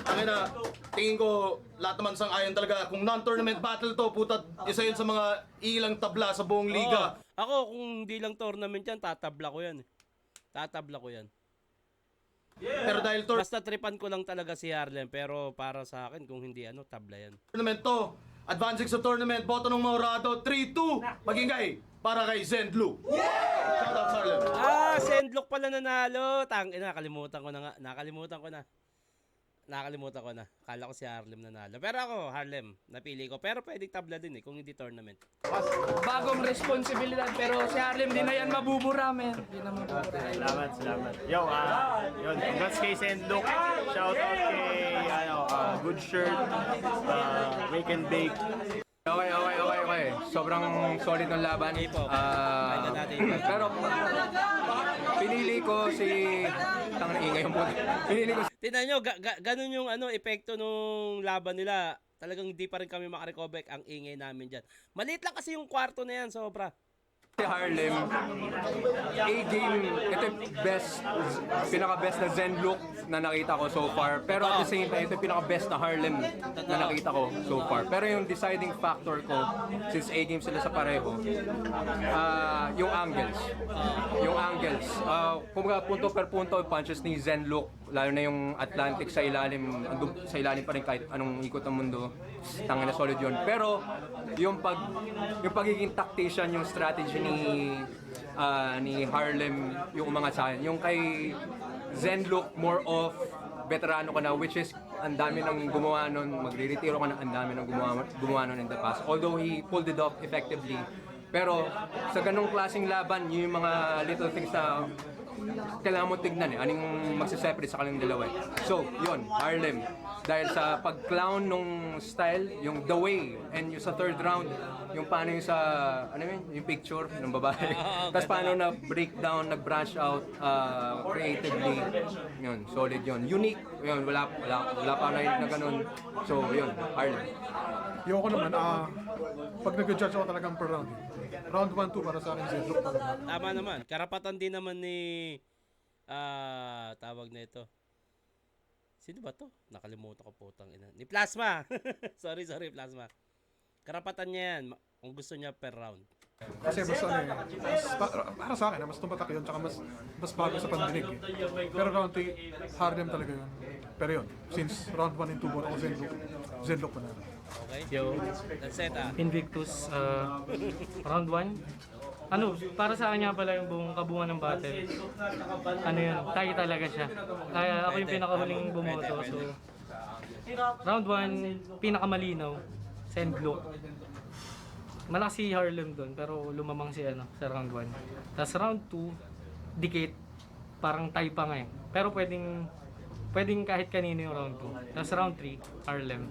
Tanga na, tingin ko lahat naman sang ayon talaga. Kung non-tournament battle to, puta, isa yun sa mga ilang tabla sa buong liga. Ako, kung hindi lang tournament yan, tatabla ko yan. Tatabla ko yan. Pero dahil Basta tripan ko lang talaga si Harlem, pero para sa akin, kung hindi tabla yan. tournament to, advancing sa tournament, boto ng Maurado, 3-2, magingay para kay Zendlook. Shout out Harlem. Sendlock pala nanalo. Nakalimutan ko na. Kala ko si Harlem nanalo. Pero ako, Harlem, napili ko. Pero pwedeng tabla din kung hindi tournament. Bagong responsibilidad, pero si Harlem di na yan mabubura, men. Di na mabubura. Salamat. Yo, yun, congrats kay Sendlook. Shout out kay, Good Shirt, Wake and Bake. Okay. Sobrang solid ng laban. Pakinggan natin ito. Pero pinili ko si ingay mo. Pinili ko Tingnan nyo, ganun yung epekto nung laban nila. Talagang hindi pa rin kami makarecover ang ingay namin dyan. Maliit lang kasi yung kwarto na yan, sobra. si Harlem. A-game, ito yung pinaka-best na Zenlook na nakita ko so far. Pero at the same time, ito yung pinaka-best na Harlem na nakita ko so far. Pero yung deciding factor ko, since A-game sila sa pareho, yung angles. Kumbaga punto per punto, punches ni Zenlook, lalo na yung Atlantic sa ilalim pa rin kahit anong ikot ng mundo. Tangin na solid yun. Pero yung pagiging tactician, yung strategy ni Harlem, yung umangat sa akin. Yung kay Zenlook, more of veterano ka na, which is ang dami nang gumawa nun, magre-retiro ka na, ang dami nang gumawa nun in the past. Although he pulled it off effectively. Pero sa ganong klaseng laban, yung mga little things na kailangan mo tignan anong magsiseparate sa kanilang dalawa. So, yun, Harlem. Dahil sa pag-clown nung style, yung the way, and yung sa third round, yung paano yung sa, yung picture ng babae. Tapos paano na breakdown, nag-branch out creatively. Yun, solid yun. Unique, yun, wala pa na ganun. So, yun, Harlem. Yung ako naman, pag nag-judge ako talagang per round. Round 1-2 para sa akin, Zenlook talaga. Tama naman. Karapatan din naman ni tawag na ito. Sino ba to? Nakalimutan ko putang ina. Ni Plasma. sorry, Plasma. Karapatan niya yan kung gusto niya per round. Kasi mas para sa akin, mas tumatak yun, tsaka mas bago sa pandinig. Pero round 3, Harlem talaga yun. Pero yun, since round 1 and 2 ako Zenlook pa na. Okay? Yo. That's it Invictus, round 1. Para sa kanya pala yung buong kabungan ng battle. Yun, tayo talaga siya. Kaya ako yung pinakahuling bumoto. So, round 1, pinakamalinaw, Zenlook. Malakas si Harlem doon, pero lumamang si sa round 1. Tapos round 2, dikit, parang tie pa nga Pero pwedeng pwedeng kahit kanino yung round 2. Tapos round 3, Harlem.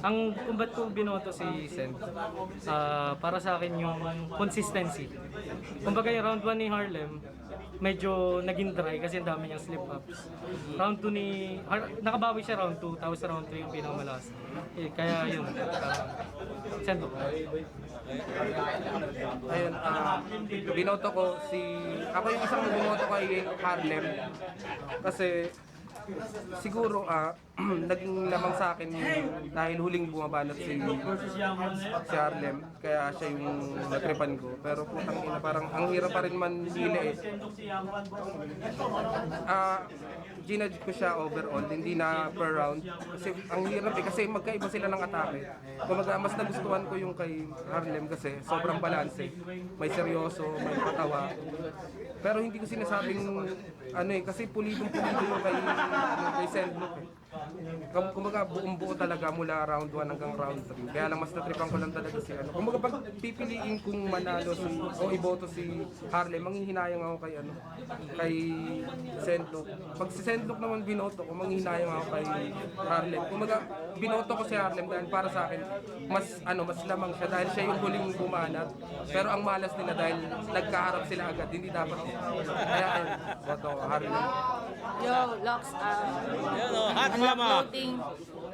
Ang kung ba't ko binoto si Sen, para sa akin yung consistency. Kumbaga yung round 1 ni Harlem, medyo naging dry kasi ang dami niyang slip-ups. Round 2 nakabawi siya round 2, tapos round 3 yung pinakamalakas. Kaya yun, Sen. Ayun, binoto ko ako yung isang binoto kay Harlem kasi siguro naging lamang sa akin yung dahil huling bumabanat si Harlem kaya siya yung natripan ko pero putang ina parang ang hirap pa rin man hili ginadge ko siya overall hindi na per round kasi ang hirap kasi magkaiba sila ng atake kumaga mas nagustuhan ko yung kay Harlem kasi sobrang balanse may seryoso may patawa pero hindi ko sinasabing kasi pulidong-pulido yung kay Sendlock Kumbaga buong-buo talaga mula round 1 hanggang round 3. Kaya lang mas natripan ko lang talaga si Kumbaga pag pipiliin kung manalo o iboto si Harlem, manghihinayang ako kay Sendlock. Pag si Sendlock naman binoto ko, manghihinayang ako kay Harlem. Kumbaga binoto ko si Harlem dahil para sa akin mas lamang siya dahil siya yung huling bumanat. Pero ang malas nila dahil nagkaharap sila agad, hindi dapat. Kaya boto ko Harlem. Yo, Lux, Yan o, hot unlock mama. floating.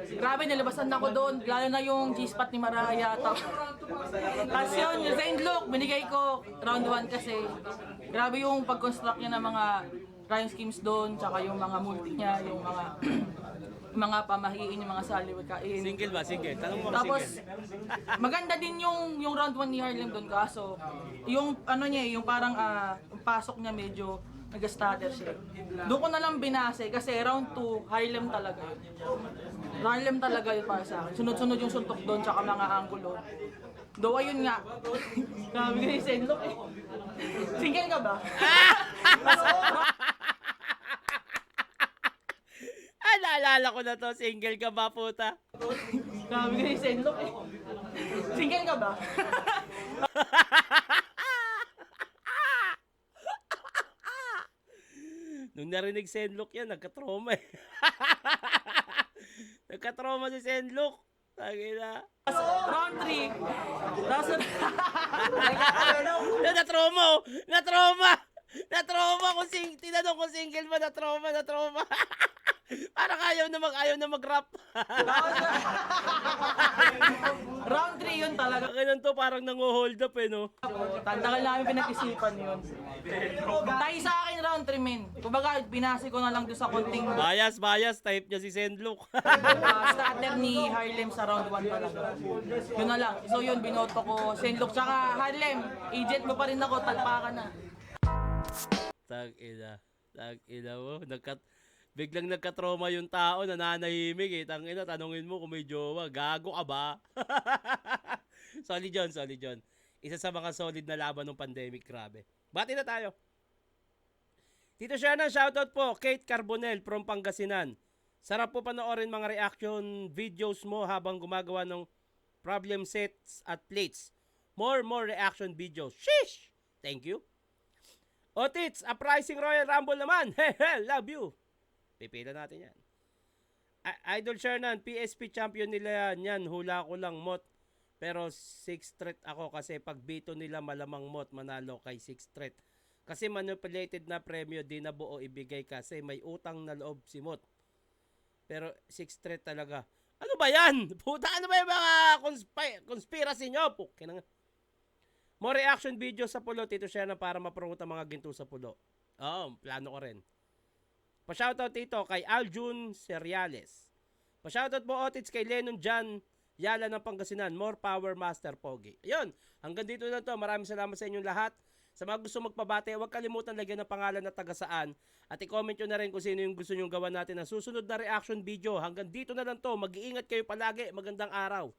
Grabe, nalabasan ako doon. Lalo na yung G-spot ni Maraya. Tapos yun, yung Sendlock, binigay ko round 1 kasi grabe yung pag-construct niya ng mga rhyme schemes doon, tsaka yung mga multi niya, yung mga mga pamahiin, yung mga saliwikain. Single ba? Single. Tanong mo Tapos, single. maganda din yung round 1 ni Harlem doon kaso yung yung parang yung pasok niya medyo nag-stutter siya. Doon ko na lang binase kasi round 2, Harlem talaga yun. Harlem talaga yun para sa akin. Sunod-sunod yung suntok doon tsaka mga angulo. Do ayun nga. Sabi ko ni Sendlock eh. Single ka ba? Naalala ko na to. Single ka ba, puta? Sabi ko ni Sendlock eh. Single ka ba? Nung narinig Sendlock yan, nagka-trauma eh. Nagka-trauma si Sendlock. Tangina. Round 3. Tapos Na-trauma oh. Na-trauma. Na-trauma kung tinanong kung single ba, na-trauma. Parang ayaw na mag-rap. round 3 yun talaga. Ganun to, parang nango-hold up eh, no? Tagal namin pinag-isipan yun. Tayo sa akin round 3 men. Kumbaga, binase ko na lang doon sa konting Bias, type niya si Sendlock. starter ni Harlem sa round 1 talaga. Yun na lang. So yun, binoto ko Sendlock. Tsaka Harlem, agent mo pa rin ako, talpakan na. Tag-ina mo. Biglang nagka-trauma yung tao, nananahimik eh. Tangina, tanungin mo kung may jowa. Gago ka ba? Solid John. Isa sa mga solid na laban ng pandemic, grabe. Bati na tayo. Tito Shannon, shoutout po. Kate Carbonel from Pangasinan. Sarap po panoorin mga reaction videos mo habang gumagawa ng problem sets at plates. More reaction videos. Sheesh! Thank you. Otits, uprising Royal Rumble naman. Hehe, love you. Pipila natin yan. Idol Shernan, PSP champion nila yan. Hula ko lang mot. Pero 6 threat ako kasi pag bito nila malamang mot manalo kay 6 threat. Kasi manipulated na premyo di na buo ibigay kasi may utang na loob si mot. Pero 6 threat talaga. Ano ba yan? Puta, ano ba yung mga conspiracy nyo? Pukin na nga. More reaction video sa pulo, Tito Shernan, para mapromote ang mga ginto sa pulo. Plano ko rin. Pa-shoutout dito kay Aljun Seriales. Pa-shoutout po Otits kay Lennon Jan Yala ng Pangasinan. More power Master Pogi. Ayun, hanggang dito na to. Maraming salamat sa inyong lahat. Sa mga gusto magpabate, huwag kalimutan lagyan ng pangalan na taga saan. At i-comment nyo na rin kung sino yung gusto nyong gawan natin na susunod na reaction video. Hanggang dito na lang to. Mag-iingat kayo palagi. Magandang araw.